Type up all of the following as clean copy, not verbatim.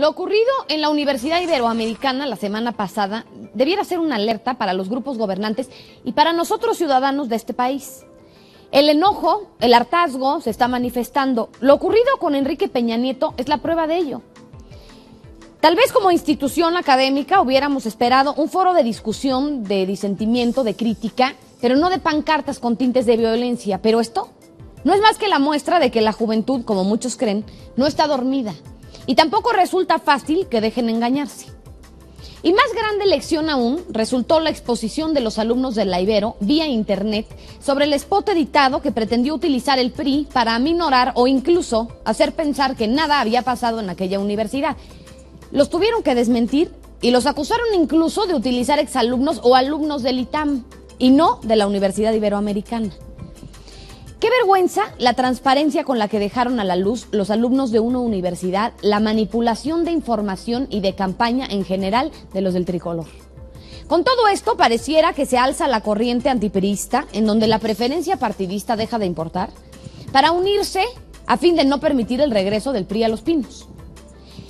Lo ocurrido en la Universidad Iberoamericana la semana pasada debiera ser una alerta para los grupos gobernantes y para nosotros ciudadanos de este país. El enojo, el hartazgo se está manifestando. Lo ocurrido con Enrique Peña Nieto es la prueba de ello. Tal vez como institución académica hubiéramos esperado un foro de discusión, de disentimiento, de crítica, pero no de pancartas con tintes de violencia. Pero esto no es más que la muestra de que la juventud, como muchos creen, no está dormida. Y tampoco resulta fácil que dejen engañarse. Y más grande lección aún resultó la exposición de los alumnos de la Ibero vía internet sobre el spot editado que pretendió utilizar el PRI para aminorar o incluso hacer pensar que nada había pasado en aquella universidad. Los tuvieron que desmentir y los acusaron incluso de utilizar exalumnos o alumnos del ITAM y no de la Universidad Iberoamericana. Qué vergüenza la transparencia con la que dejaron a la luz los alumnos de una universidad, la manipulación de información y de campaña en general de los del tricolor. Con todo esto pareciera que se alza la corriente antipriista, en donde la preferencia partidista deja de importar, para unirse a fin de no permitir el regreso del PRI a Los Pinos.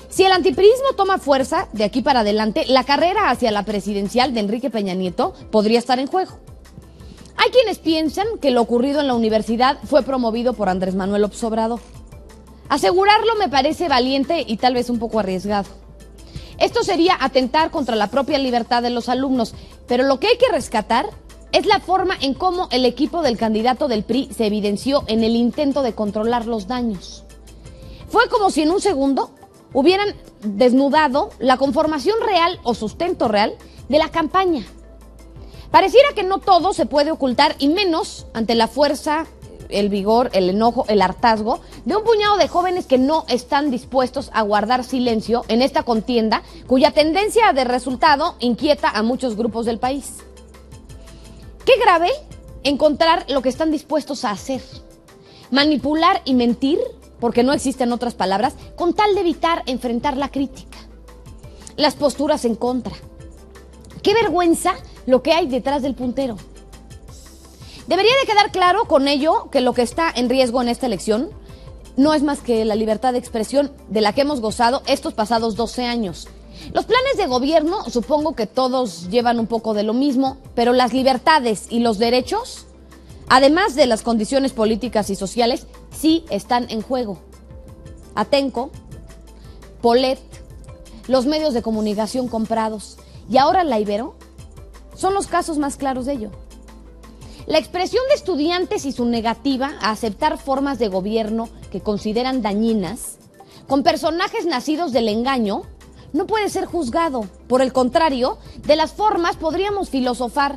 Si el antipriismo toma fuerza de aquí para adelante, la carrera hacia la presidencial de Enrique Peña Nieto podría estar en juego. Hay quienes piensan que lo ocurrido en la universidad fue promovido por Andrés Manuel López Obrador. Asegurarlo me parece valiente y tal vez un poco arriesgado. Esto sería atentar contra la propia libertad de los alumnos, pero lo que hay que rescatar es la forma en cómo el equipo del candidato del PRI se evidenció en el intento de controlar los daños. Fue como si en un segundo hubieran desnudado la conformación real o sustento real de la campaña. Pareciera que no todo se puede ocultar y menos ante la fuerza, el vigor, el enojo, el hartazgo de un puñado de jóvenes que no están dispuestos a guardar silencio en esta contienda cuya tendencia de resultado inquieta a muchos grupos del país. Qué grave encontrar lo que están dispuestos a hacer, manipular y mentir, porque no existen otras palabras, con tal de evitar enfrentar la crítica, las posturas en contra. Qué vergüenza lo que hay detrás del puntero. Debería de quedar claro con ello que lo que está en riesgo en esta elección no es más que la libertad de expresión de la que hemos gozado estos pasados 12 años. Los planes de gobierno, supongo que todos llevan un poco de lo mismo, pero las libertades y los derechos, además de las condiciones políticas y sociales, sí están en juego. Atenco, Polet, los medios de comunicación comprados y ahora la Ibero son los casos más claros de ello. La expresión de estudiantes y su negativa a aceptar formas de gobierno que consideran dañinas, con personajes nacidos del engaño, no puede ser juzgado. Por el contrario, de las formas podríamos filosofar,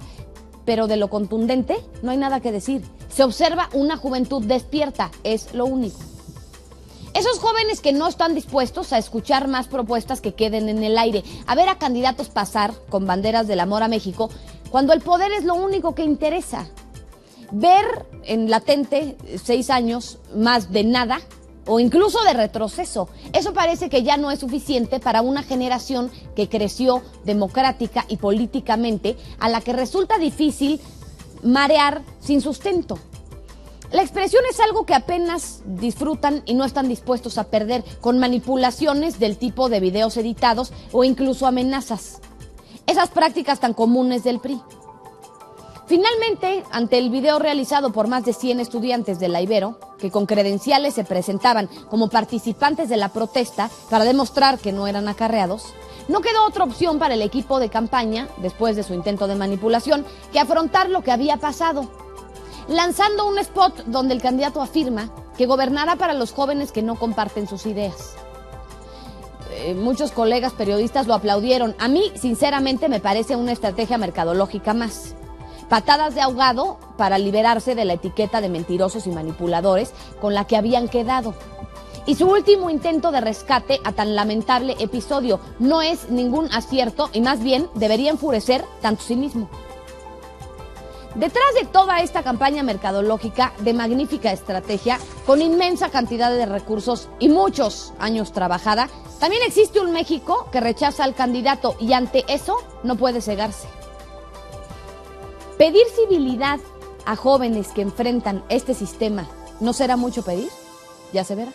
pero de lo contundente no hay nada que decir. Se observa una juventud despierta, es lo único. Esos jóvenes que no están dispuestos a escuchar más propuestas que queden en el aire, a ver a candidatos pasar con banderas del amor a México, cuando el poder es lo único que interesa. Ver en latente 6 años más de nada o incluso de retroceso. Eso parece que ya no es suficiente para una generación que creció democrática y políticamente, a la que resulta difícil marear sin sustento. La expresión es algo que apenas disfrutan y no están dispuestos a perder con manipulaciones del tipo de videos editados o incluso amenazas. Esas prácticas tan comunes del PRI. Finalmente, ante el video realizado por más de 100 estudiantes de la Ibero, que con credenciales se presentaban como participantes de la protesta para demostrar que no eran acarreados, no quedó otra opción para el equipo de campaña, después de su intento de manipulación, que afrontar lo que había pasado, lanzando un spot donde el candidato afirma que gobernará para los jóvenes que no comparten sus ideas. Muchos colegas periodistas lo aplaudieron. A mí, sinceramente, me parece una estrategia mercadológica más. Patadas de ahogado para liberarse de la etiqueta de mentirosos y manipuladores con la que habían quedado. Y su último intento de rescate a tan lamentable episodio no es ningún acierto y más bien debería enfurecer tanto sí mismo. Detrás de toda esta campaña mercadológica de magnífica estrategia, con inmensa cantidad de recursos y muchos años trabajada, también existe un México que rechaza al candidato y ante eso no puede cegarse. ¿Pedir civilidad a jóvenes que enfrentan este sistema no será mucho pedir? Ya se verá.